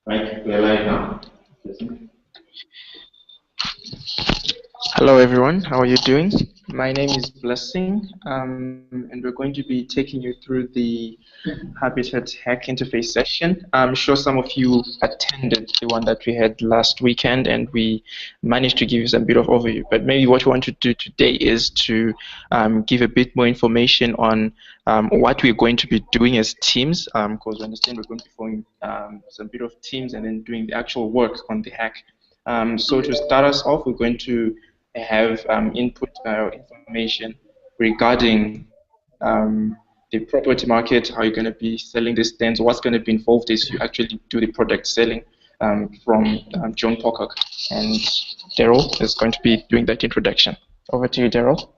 Right, we're live now. Hello everyone, how are you doing? My name is Blessing, and we're going to be taking you through the Habitat Hack interface session. I'm sure some of you attended the one that we had last weekend, and we managed to give you some bit of overview. But maybe what we want to do today is to give a bit more information on what we're going to be doing as teams, because we understand we're going to be forming some bit of teams and then doing the actual work on the hack. So to start us off, we're going to have input information regarding the property market, how you're going to be selling the stands, what's going to be involved as you actually do the product selling from John Pocock. And Daryl is going to be doing that introduction. Over to you, Daryl.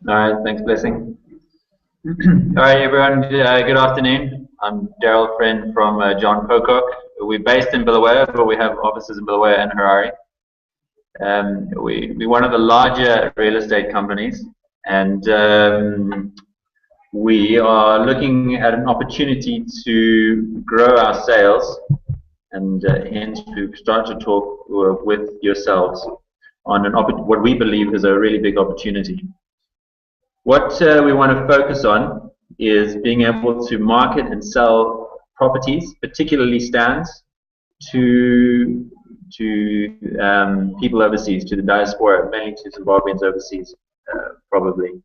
All right, thanks, Blessing. All right, everyone, good afternoon. I'm Daryl Friend from John Pocock. We're based in Bulawayo, but we have offices in Bulawayo and Harare. We're one of the larger real estate companies, and we are looking at an opportunity to grow our sales, and hence we've started to talk with yourselves on what we believe is a really big opportunity. What we want to focus on is being able to market and sell properties, particularly stands, to people overseas, to the diaspora, mainly to Zimbabweans overseas, probably.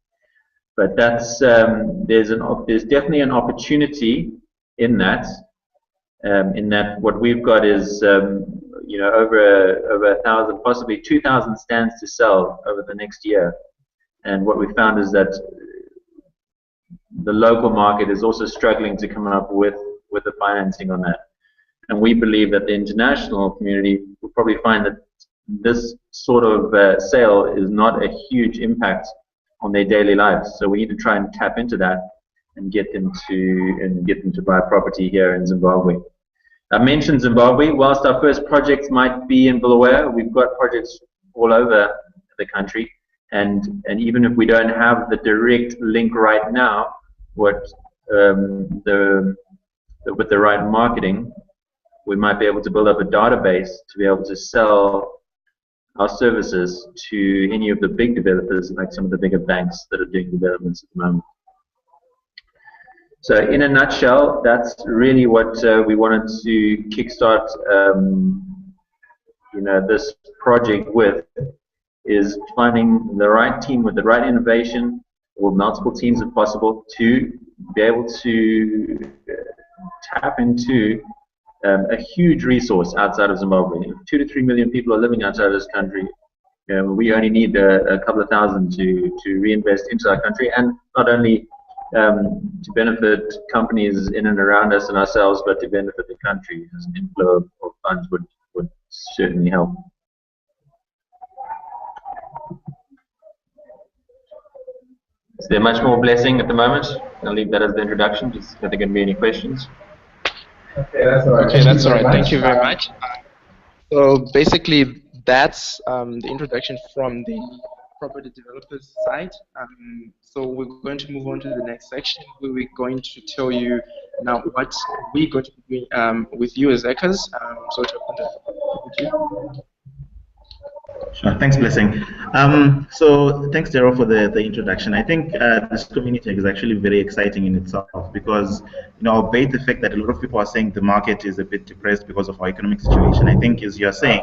But that's there's definitely an opportunity in that. What we've got is over 1,000, possibly 2,000 stands to sell over the next year. And what we found is that the local market is also struggling to come up with the financing on that. And we believe that the international community will probably find that this sort of sale is not a huge impact on their daily lives. So we need to try and tap into that and get them to buy property here in Zimbabwe. I mentioned Zimbabwe. Whilst our first projects might be in Bulawayo, we've got projects all over the country. And even if we don't have the direct link right now, with the right marketing, we might be able to build up a database to be able to sell our services to any of the big developers, like some of the bigger banks that are doing developments at the moment. So in a nutshell, that's really what we wanted to kickstart this project with, is finding the right team with the right innovation, or multiple teams if possible, to be able to tap into a huge resource outside of Zimbabwe. If 2 to 3 million people are living outside of this country, we only need a couple of thousand to reinvest into our country, and not only to benefit companies in and around us and ourselves, but to benefit the country, as an inflow of funds would certainly help. Is there much more, Blessing, at the moment? I'll leave that as the introduction, just if there can be any questions. Okay, that's all right. Okay, that's all right. Thank you very much. So basically, that's the introduction from the property developers side. So we're going to move on to the next section, where we're going to tell you now what we're going to be doing with you as hackers. So to Sure. Thanks, Blessing. So thanks, Daryl, for the introduction. I think this community is actually very exciting in itself, because albeit the fact that a lot of people are saying the market is a bit depressed because of our economic situation, I think, as you're saying,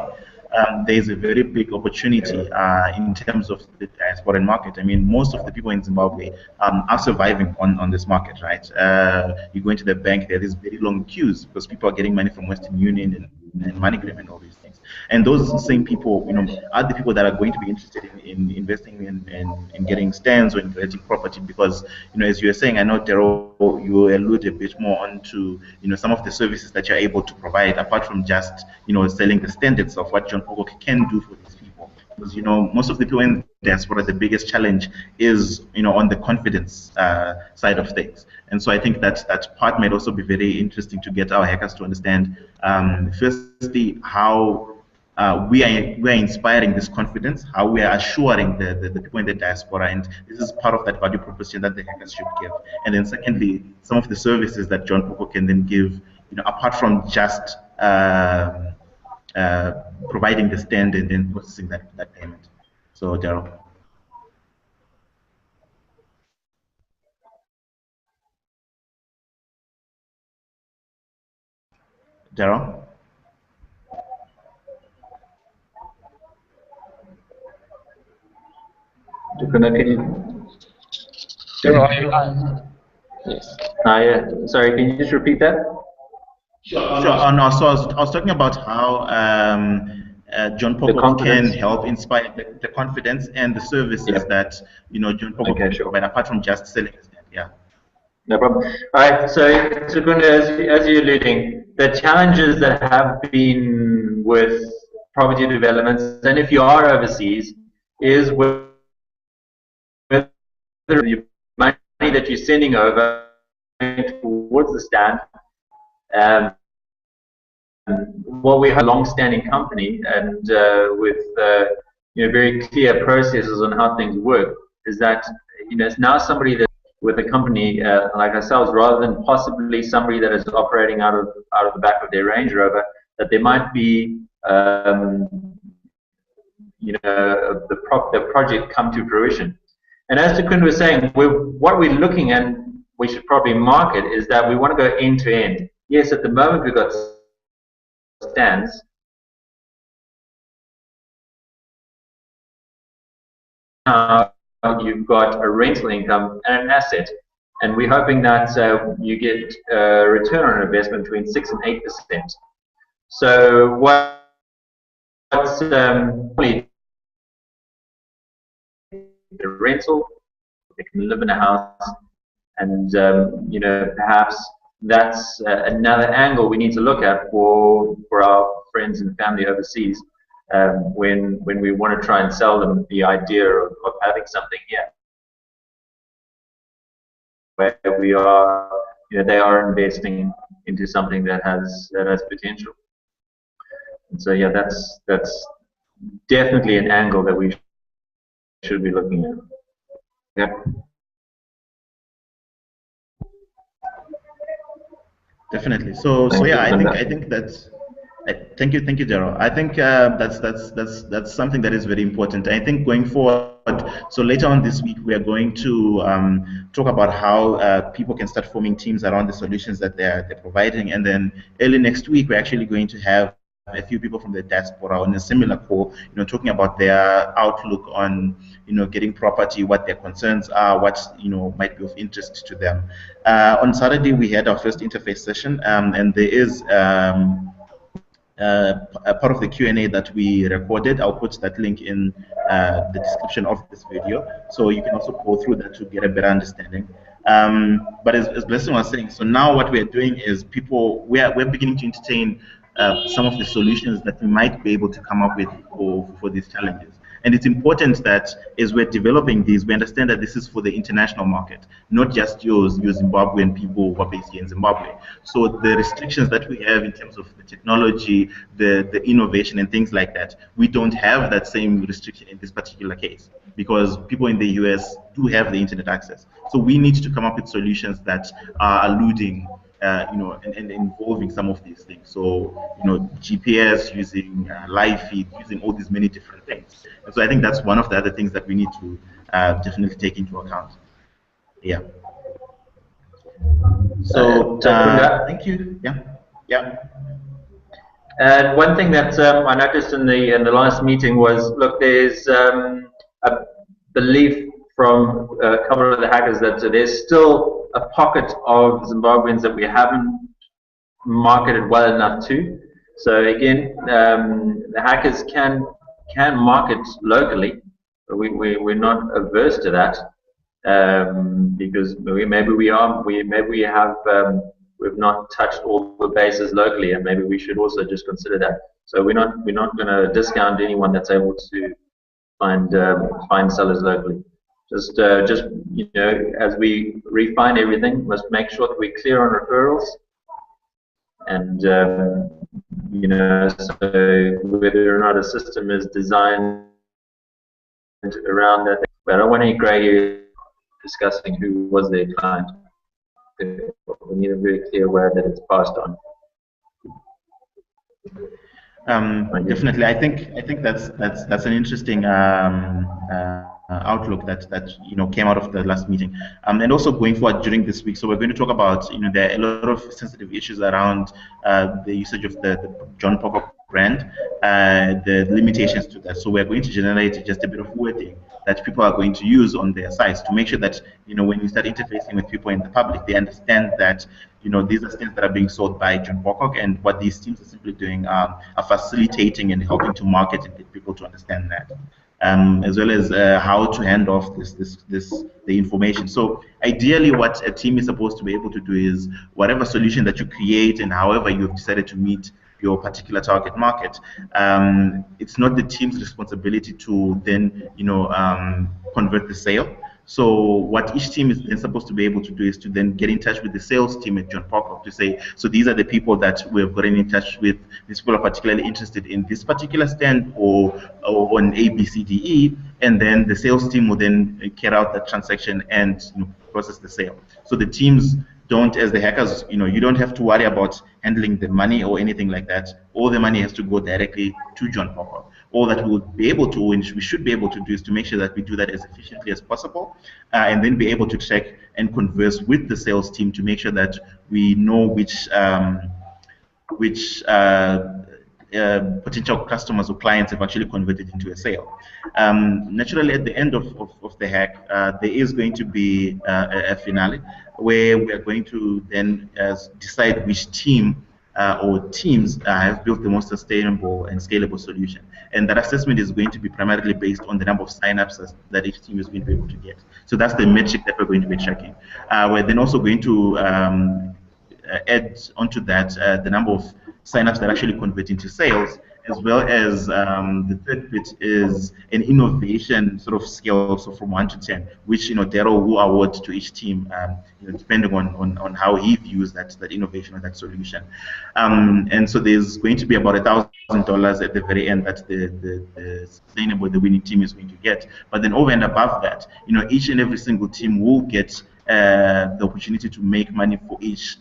there is a very big opportunity in terms of the diaspora market. I mean, most of the people in Zimbabwe are surviving on this market, right? You go into the bank, there are these very long queues because people are getting money from Western Union and MoneyGram and all these things. And those same people, are the people that are going to be interested in investing in getting stands or in getting property, because, as you were saying, I know, Daryl, you allude a bit more onto, some of the services that you're able to provide, apart from just, selling the stand itself, what John Pocock can do for these people. Because, most of the people in diaspora, the biggest challenge is, on the confidence side of things. And so I think that part might also be very interesting to get our hackers to understand, firstly, how we are inspiring this confidence, how we are assuring the people in the diaspora, and this is part of that value proposition that the hackers should give. And then secondly, some of the services that John Pocock can then give, apart from just um, uh, providing the stand and then processing that payment. So, Daryl. Daryl? Daryl, are you live? Yes. Yeah. Sorry, can you just repeat that? Sure. Oh, no, so I was talking about how John The Popov can confidence. help inspire the confidence and the services Yep. that John Popov Okay, can sure. provide apart from just selling his net. Yeah. No problem. All right. So, Sukunda, as you're alluding, the challenges that have been with property developments, and if you are overseas, is whether the money that you're sending over towards the stand. What we have a long-standing company and with very clear processes on how things work is that it's now somebody that with a company like ourselves, rather than possibly somebody that is operating out of the back of their Range Rover, that there might be the project come to fruition. And as Takun was saying, what we're looking at, we should probably market is that we want to go end to end. Yes, at the moment we've got stands. Now you've got a rental income and an asset, and we're hoping that you get a return on investment between 6 and 8%. So what's the rental? They can live in a house, and perhaps that's another angle we need to look at for our friends and family overseas when we want to try and sell them the idea of having something here, where we are, they are investing into something that has potential. And so yeah, that's definitely an angle that we should be looking at. Yeah. Definitely. So yeah, I think that's. Thank you, Daryl. I think that's something that is very important. I think going forward, so later on this week, we are going to talk about how people can start forming teams around the solutions that they're providing, and then early next week, we're actually going to have a few people from the diaspora on a similar call, talking about their outlook on, getting property, what their concerns are, what, might be of interest to them. On Saturday, we had our first interface session, and there is a part of the Q&A that we recorded. I'll put that link in the description of this video, so you can also go through that to get a better understanding. But as Blessing was saying, so now what we're doing is we're beginning to entertain some of the solutions that we might be able to come up with for these challenges. And it's important that as we're developing these, we understand that this is for the international market, not just your Zimbabwean people who are based here in Zimbabwe. So the restrictions that we have in terms of the technology, the innovation and things like that, we don't have that same restriction in this particular case because people in the US do have the internet access. So we need to come up with solutions that are alluding and involving some of these things. So, GPS, using live feed, using all these many different things. And so I think that's one of the other things that we need to definitely take into account. Yeah. So thank you. Yeah. Yeah. And one thing that I noticed in the last meeting was, look, there's a belief from a couple of the hackers that there's still a pocket of Zimbabweans that we haven't marketed well enough to. So again, the hackers can market locally. We're not averse to that because maybe we have we've not touched all the bases locally, and maybe we should also just consider that. So we're not going to discount anyone that's able to find sellers locally. Just as we refine everything, must make sure that we're clear on referrals, and so whether or not a system is designed around that. But I don't want any grey area discussing who was their client. We need a very clear way that it's passed on. Definitely, I think that's an interesting outlook that came out of the last meeting, and also going forward during this week. So we're going to talk about there are a lot of sensitive issues around the usage of the John Pocock brand, the limitations to that. So we're going to generate just a bit of wording that people are going to use on their sites to make sure that when you start interfacing with people in the public, they understand that these are things that are being sold by John Pocock, and what these teams are simply doing are facilitating and helping to market and get people to understand that, as well as how to hand off the information. So ideally, what a team is supposed to be able to do is whatever solution that you create and however you've decided to meet your particular target market, it's not the team's responsibility to then convert the sale. So what each team is then supposed to be able to do is to then get in touch with the sales team at John Pocock to say, so these are the people that we've gotten in touch with. These people are particularly interested in this particular stand or on A, B, C, D, E, and then the sales team will then carry out that transaction and process the sale. So the teams don't, as the hackers, you don't have to worry about handling the money or anything like that. All the money has to go directly to John Pocock. All that we would be able to, and we should be able to do, is to make sure that we do that as efficiently as possible, and then be able to check and converse with the sales team to make sure that we know which potential customers or clients have actually converted into a sale. Naturally, at the end of the hack, there is going to be a finale where we are going to then decide which team or teams have built the most sustainable and scalable solution. And that assessment is going to be primarily based on the number of signups that each team is going to be able to get. So that's the metric that we're going to be tracking. We're then also going to add onto that the number of signups that actually convert into sales, as well as the third bit is an innovation sort of scale, so from 1 to 10, which Daryl will award to each team, depending on how he views that innovation or that solution. And so there's going to be about $1,000 at the very end that the sustainable, the winning team is going to get. But then over and above that, each and every single team will get the opportunity to make money for each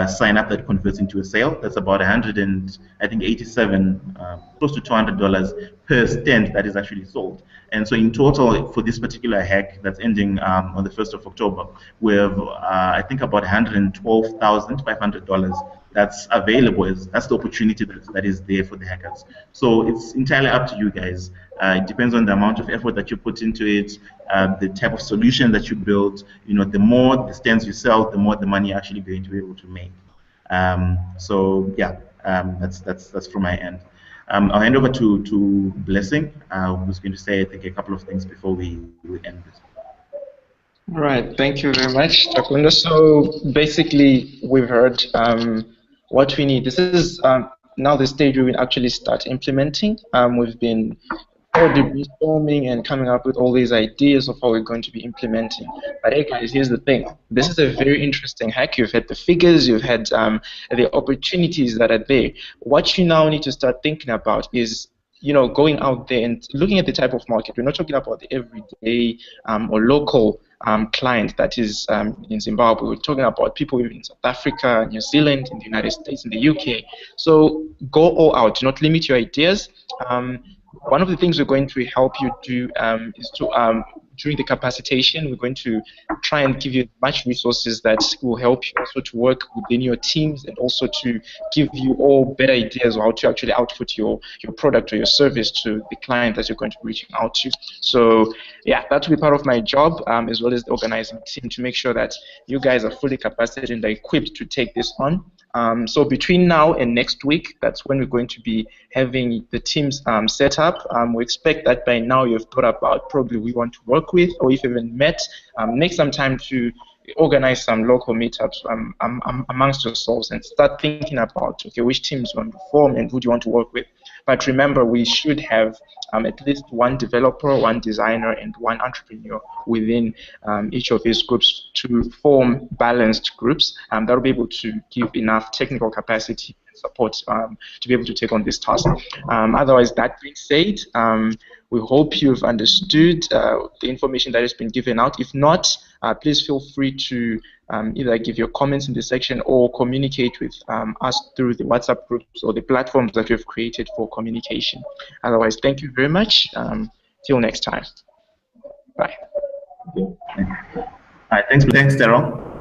sign up that converts into a sale. That's about 187, close to $200 per stand that is actually sold. And so in total, for this particular hack that's ending on the 1st of October, we have, I think, about $112,500 that's available. That's the opportunity that is there for the hackers. So it's entirely up to you guys. It depends on the amount of effort that you put into it, the type of solution that you build. The more the stands you sell, the more the money you're actually going to be able to make. So yeah, that's from my end. I'll hand over to Blessing, who's going to say, I think, a couple of things before we end this. All right, thank you very much, Takunda. So basically, we've heard what we need. This is now the stage where we actually start implementing. We've been already brainstorming and coming up with all these ideas of how we're going to be implementing. But hey guys, here's the thing. This is a very interesting hack. You've had the figures, you've had the opportunities that are there. What you now need to start thinking about is going out there and looking at the type of market. We're not talking about the everyday or local client that is in Zimbabwe. We're talking about people in South Africa, New Zealand, in the United States, in the UK. So go all out. Do not limit your ideas. One of the things we're going to help you do is to, during the capacitation, we're going to try and give you as much resources that will help you also to work within your teams and also to give you all better ideas of how to actually output your product or your service to the client that you're going to be reaching out to. So yeah, that will be part of my job, as well as the organizing team, to make sure that you guys are fully capacitated and equipped to take this on. So between now and next week, that's when we're going to be having the teams set up. We expect that by now you've thought about probably we want to work with, or if you haven't met, make some time to organize some local meetups amongst yourselves and start thinking about, okay, which teams you want to form and who do you want to work with. But remember, we should have at least one developer, one designer, and one entrepreneur within each of these groups to form balanced groups that will be able to give enough technical capacity and support to be able to take on this task. Otherwise, that being said, we hope you've understood the information that has been given out. If not, please feel free to either give your comments in the section or communicate with us through the WhatsApp groups or the platforms that we've created for communication. Otherwise, thank you very much. Till next time. Bye. All right, thanks, Daryl.